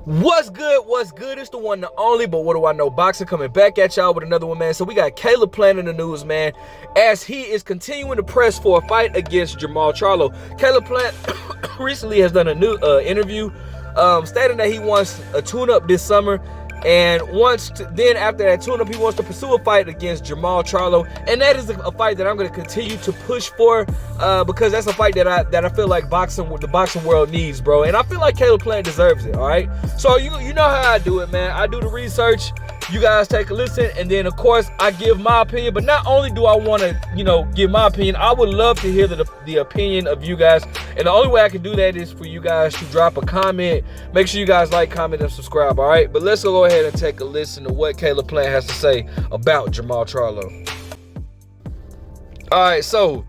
What's good? What's good? It's the one and only, but what do I know? Boxing coming back at y'all with another one, man. So we got Caleb Plant in the news, man, as he is continuing to press for a fight against Jermall Charlo. Caleb Plant recently has done a new interview stating that he wants a tune-up this summer, and then after that tune-up, he wants to pursue a fight against Jermall Charlo, and that is a fight that I'm going to continue to push for because that's a fight that I feel like the boxing world needs, bro. And I feel like Caleb Plant deserves it. All right, so you know how I do it, man. I do the research. You guys take a listen, and then of course I give my opinion. But not only do I want to, give my opinion, I would love to hear the opinion of you guys. And the only way I can do that is for you guys to drop a comment. Make sure you guys like, comment, and subscribe. All right, but let's go ahead and take a listen to what Caleb Plant has to say about Jermall Charlo. All right, so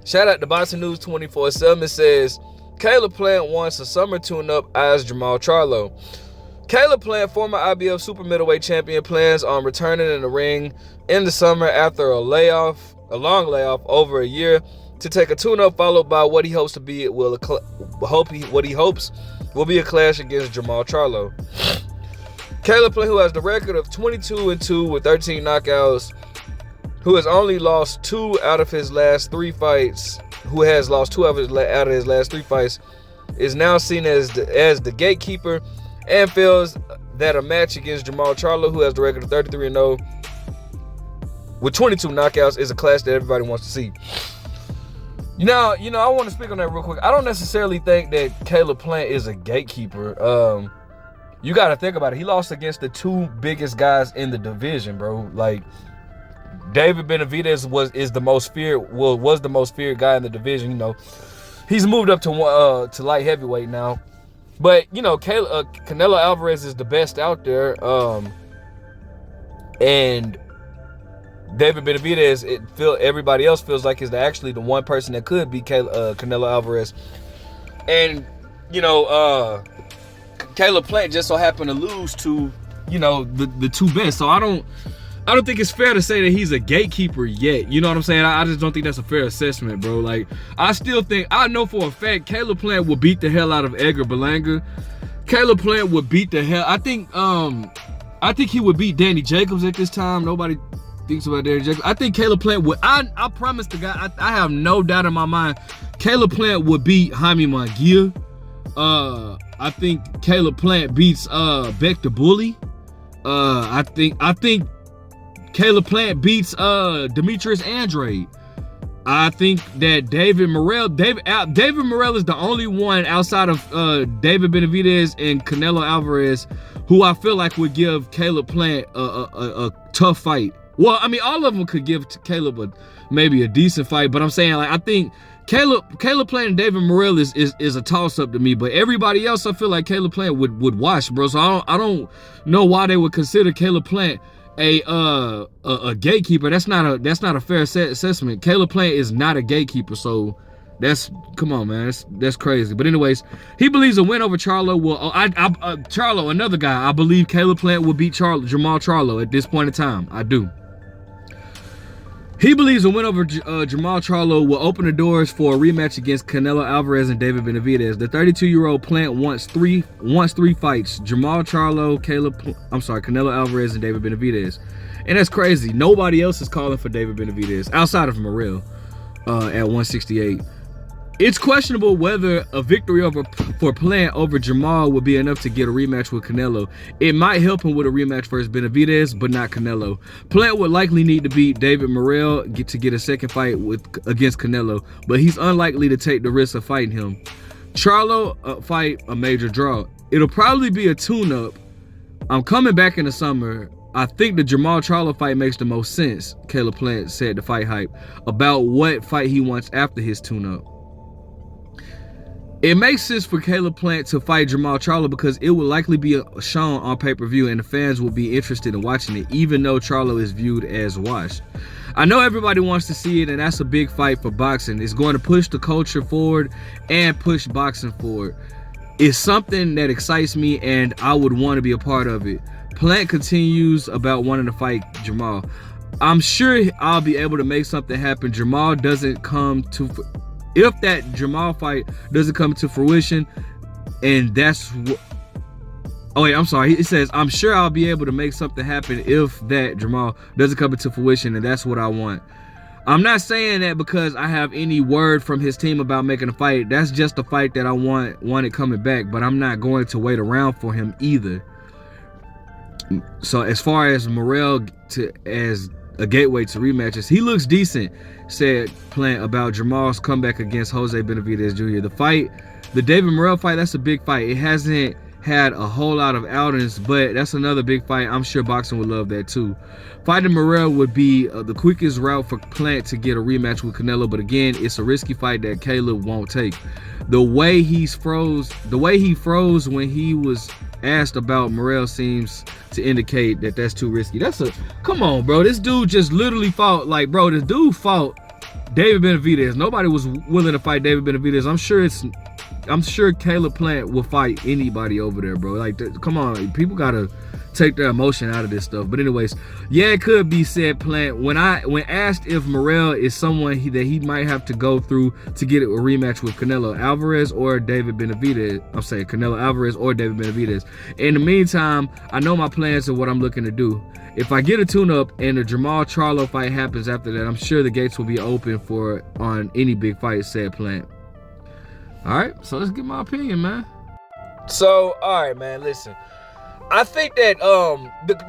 shout out to Boxing News 24/7. It says Caleb Plant wants a summer tune-up as Jermall Charlo. Caleb Plant, former IBF super middleweight champion, plans on returning in the ring in the summer after a long layoff over a year to take a tune-up, followed by what he hopes will be a clash against Jermall Charlo. Caleb Plant, who has the record of 22-2 with 13 knockouts, who has only lost two out of his last three fights, is now seen as the gatekeeper, and feels that a match against Jermall Charlo, who has the record of 33-0 with 22 knockouts, is a clash that everybody wants to see. I want to speak on that real quick. I don't necessarily think that Caleb Plant is a gatekeeper. You got to think about it. He lost against the two biggest guys in the division, bro. Like, David Benavidez was the most feared guy in the division. He's moved up to light heavyweight now. But, Canelo Alvarez is the best out there. And David Benavidez, everybody else feels like is actually the one person that could beat Canelo Alvarez. And, Caleb Plant just so happened to lose to, the two best. So I don't think it's fair to say that he's a gatekeeper yet. You know what I'm saying? I just don't think that's a fair assessment, bro. Like, I know for a fact Caleb Plant will beat the hell out of Edgar Berlanga. Caleb Plant would beat the hell. I think he would beat Danny Jacobs at this time. Nobody thinks about Danny Jacobs. I think Caleb Plant would. I promise the guy. I have no doubt in my mind. Caleb Plant would beat Jaime Munguia. I think Caleb Plant beats Beck the Bully. I think Caleb Plant beats Demetrius Andrade. I think that David Morrell is the only one outside of David Benavidez and Canelo Alvarez who I feel like would give Caleb Plant a tough fight. Well, I mean, all of them could give Caleb maybe a decent fight, but I'm saying, like, I think Caleb Plant and David Morrell is a toss-up to me, but everybody else, I feel like Caleb Plant would wash, bro. So I don't know why they would consider Caleb Plant a gatekeeper. That's not a fair assessment. Caleb Plant is not a gatekeeper, so come on, man, that's crazy. But anyways, he believes a win over Charlo will. Charlo, another guy. I believe Caleb Plant will beat Jermall Charlo at this point in time. I do. He believes a win over Jermall Charlo will open the doors for a rematch against Canelo Alvarez and David Benavidez. The 32-year-old Plant wants three fights: Jermall Charlo, Canelo Alvarez, and David Benavidez. And that's crazy. Nobody else is calling for David Benavidez outside of Morrell at 168. It's questionable whether a victory for Plant over Jermall would be enough to get a rematch with Canelo. It might help him with a rematch versus Benavidez, but not Canelo. Plant would likely need to beat David Morrell to get a second fight against Canelo, but he's unlikely to take the risk of fighting him. Charlo fight a major draw. It'll probably be a tune-up. I'm coming back in the summer. I think the Jermall Charlo fight makes the most sense, Caleb Plant said to Fight Hype about what fight he wants after his tune-up. It makes sense for Caleb Plant to fight Jermall Charlo because it will likely be shown on pay-per-view and the fans will be interested in watching it, even though Charlo is viewed as washed. I know everybody wants to see it, and that's a big fight for boxing. It's going to push the culture forward and push boxing forward. It's something that excites me, and I would want to be a part of it. Plant continues about wanting to fight Jermall. I'm sure I'll be able to make something happen. If that Jermall fight doesn't come to fruition, and that's Oh wait, I'm sorry. It says, I'm sure I'll be able to make something happen if that Jermall doesn't come into fruition, and that's what I want. I'm not saying that because I have any word from his team about making a fight. That's just a fight that I wanted coming back, but I'm not going to wait around for him either. So as far as Morrell as a gateway to rematches, he looks decent, said Plant about Jermall's comeback against Jose Benavidez Jr. The David Morrell fight, that's a big fight. It hasn't had a whole lot of outings, but that's another big fight. I'm sure boxing would love that too. Fighting Morrell would be the quickest route for Plant to get a rematch with Canelo, but again, it's a risky fight that Caleb won't take. The way he froze when he was asked about Morrell seems to indicate that that's too risky. Come on, bro. This dude just literally fought, like, bro, this dude fought David Benavidez. Nobody was willing to fight David Benavidez. I'm sure Caleb Plant will fight anybody over there, bro. Like, come on, people gotta take their emotion out of this stuff. But anyways, yeah, it could be, said Plant. When asked if Morrell is someone that he might have to go through to get a rematch with Canelo Alvarez or David Benavidez, I'm saying Canelo Alvarez or David Benavidez. In the meantime, I know my plans and what I'm looking to do. If I get a tune-up and the Jermall Charlo fight happens after that, I'm sure the gates will be open on any big fight, said Plant. All right, so let's get my opinion, man. So, all right, man, listen. I think that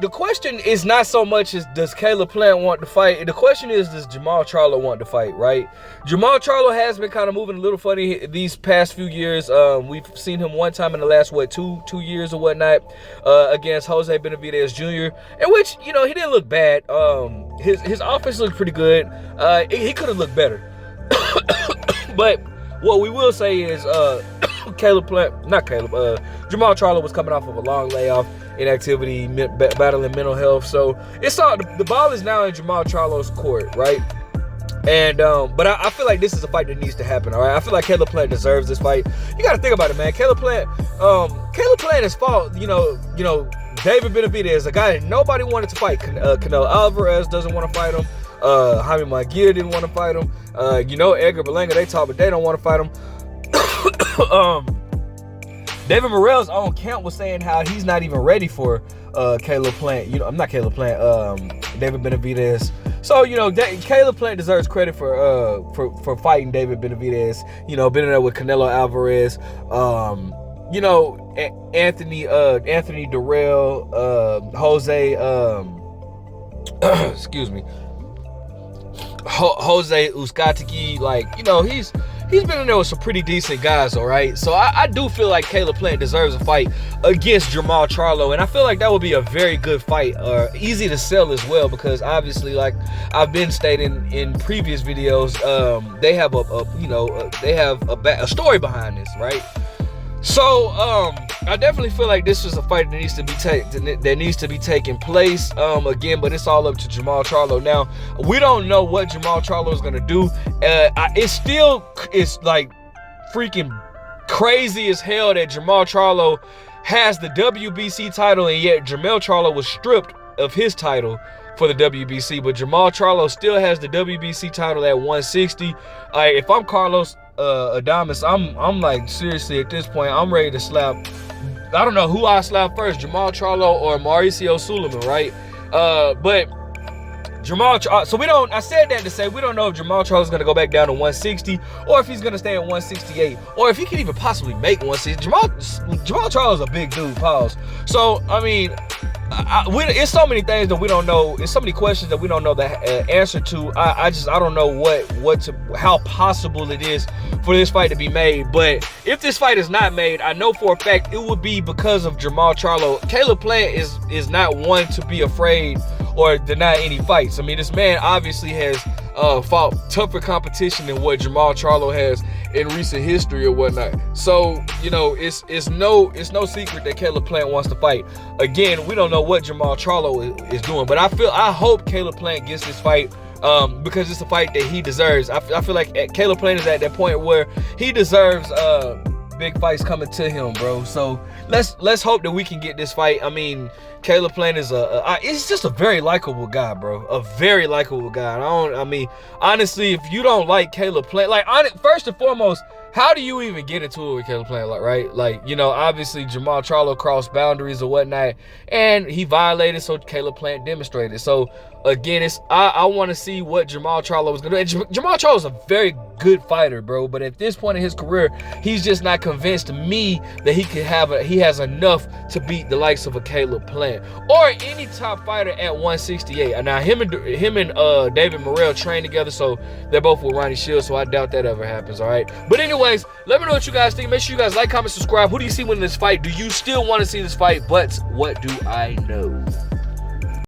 the question is not so much as does Caleb Plant want to fight. The question is, does Jermall Charlo want to fight, right? Jermall Charlo has been kind of moving a little funny these past few years. We've seen him one time in the last, two years or whatnot, against Jose Benavidez Jr., in which, you know, he didn't look bad. His offense looked pretty good. He could have looked better. But what we will say is Jermall Charlo was coming off of a long layoff, inactivity, battling mental health. So the ball is now in Jermall Charlo's court, right? And but I feel like this is a fight that needs to happen. All right, I feel like Caleb Plant deserves this fight. You got to think about it, man. Caleb Plant has fought, you know, David Benavidez, a guy that nobody wanted to fight. Canelo Alvarez doesn't want to fight him. Jaime Munguia didn't want to fight him. Edgar Berlanga, they talk, but they don't want to fight him. David Morrell's own camp was saying how he's not even ready for Caleb Plant. Not Caleb Plant, David Benavidez. So, Caleb Plant deserves credit for fighting David Benavidez. Been in there with Canelo Alvarez. Anthony Durrell, Jose, excuse me, Jose Uzcategui. He's been in there with some pretty decent guys, all right? So I do feel like Caleb Plant deserves a fight against Jermall Charlo, and I feel like that would be a very good fight, easy to sell as well, because obviously, like I've been stating in previous videos, they have a story behind this, right? So I definitely feel like this is a fight that needs to be taking place again, but it's all up to Jermall Charlo. Now, we don't know what Jermall Charlo is gonna do. It's like freaking crazy as hell that Jermall Charlo has the WBC title, and yet Jermall Charlo was stripped of his title for the WBC, but Jermall Charlo still has the WBC title at 160. If I'm Carlos Adames, I'm like, seriously, at this point, I'm ready to slap. I don't know who I slap first, Jermall Charlo or Mauricio Sulaiman, right? But Jermall, so I said that to say we don't know if Jermall Charlo is going to go back down to 160 or if he's going to stay at 168 or if he can even possibly make 160. Jermall Charlo is a big dude, pause. So, I mean, it's so many things that we don't know. It's so many questions that we don't know the answer to. I don't know how possible it is for this fight to be made. But if this fight is not made, I know for a fact it would be because of Jermall Charlo. Caleb Plant is not one to be afraid or deny any fights. I mean, this man obviously has fought tougher competition than what Jermall Charlo has in recent history or whatnot. So, it's no secret that Caleb Plant wants to fight. Again, we don't know what Jermall Charlo is doing, but I hope Caleb Plant gets this fight because it's a fight that he deserves. I feel like Caleb Plant is at that point where he deserves big fights coming to him, bro. So let's hope that we can get this fight. I mean, Caleb Plant is it's just a very likable guy, bro. A very likable guy. Honestly, if you don't like Caleb Plant, first and foremost, how do you even get into it with Caleb Plant, like, right? Like, you know, obviously Jermall Charlo crossed boundaries or whatnot, and he violated, so Caleb Plant demonstrated. So again, I want to see what Jermall Charlo was gonna do. And Jermall Charlo is a very good fighter, bro, but at this point in his career, he's just not convinced me that he has enough to beat the likes of a Caleb Plant or any top fighter at 168. Now him and David Morrell train together, so they're both with Ronnie Shields, so I doubt that ever happens. All right, but anyways, let me know what you guys think. Make sure you guys like, comment, subscribe. Who do you see winning this fight? Do you still want to see this fight? But what do I know?